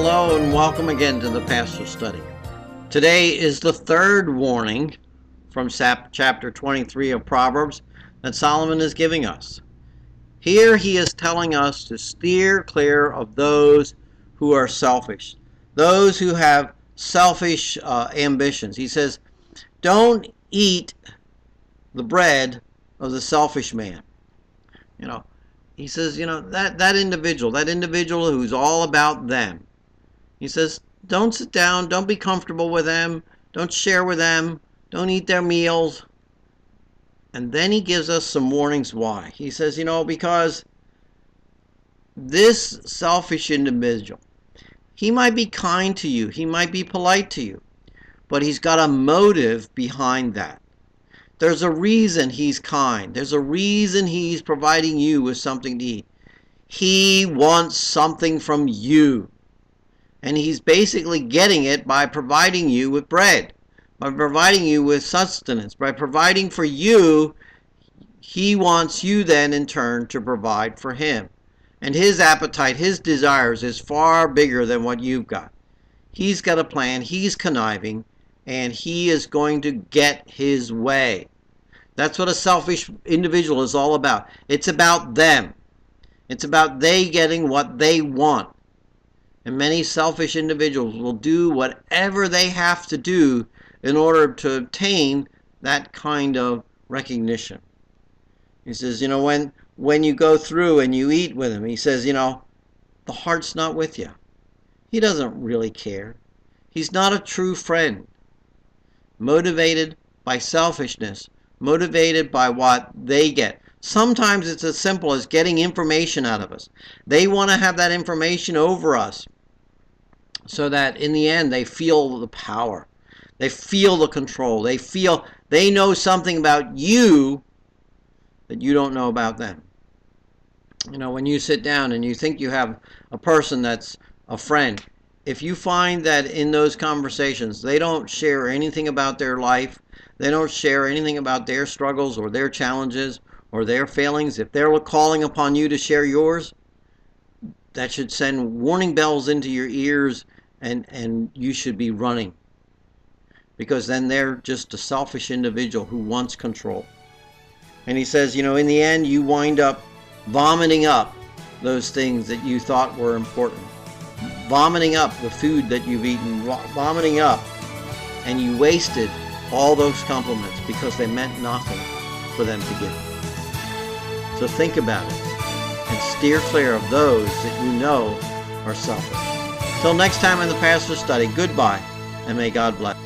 Hello and welcome again to the Pastor Study. Today is the third warning from chapter 23 of Proverbs that Solomon is giving us. Here he is telling us to steer clear of those who are selfish, those who have selfish ambitions. He says, don't eat the bread of the selfish man. He says, that individual who's all about them. He says, don't sit down, don't be comfortable with them, don't share with them, don't eat their meals. And then he gives us some warnings why. He says, because this selfish individual, he might be kind to you, he might be polite to you, but he's got a motive behind that. There's a reason he's kind. There's a reason he's providing you with something to eat. He wants something from you. And he's basically getting it by providing you with bread, by providing you with sustenance, by providing for you. He wants you then in turn to provide for him. And his appetite, his desires is far bigger than what you've got. He's got a plan, he's conniving, and he is going to get his way. That's what a selfish individual is all about. It's about them. It's about they getting what they want. And many selfish individuals will do whatever they have to do in order to obtain that kind of recognition. He says, when you go through and you eat with him, he says, the heart's not with you. He doesn't really care. He's not a true friend. Motivated by selfishness, motivated by what they get. Sometimes it's as simple as getting information out of us. They want to have that information over us so that in the end they feel the power. They feel the control. They feel they know something about you that you don't know about them. When you sit down and you think you have a person that's a friend, if you find that in those conversations they don't share anything about their life, they don't share anything about their struggles or their challenges or their failings, if they're calling upon you to share yours, that should send warning bells into your ears, and you should be running. Because then they're just a selfish individual who wants control. And he says, in the end, you wind up vomiting up those things that you thought were important. Vomiting up the food that you've eaten, vomiting up, and you wasted all those compliments because they meant nothing for them to give. So think about it and steer clear of those that you know are selfish. Till next time in the Pastor Study, goodbye, and may God bless.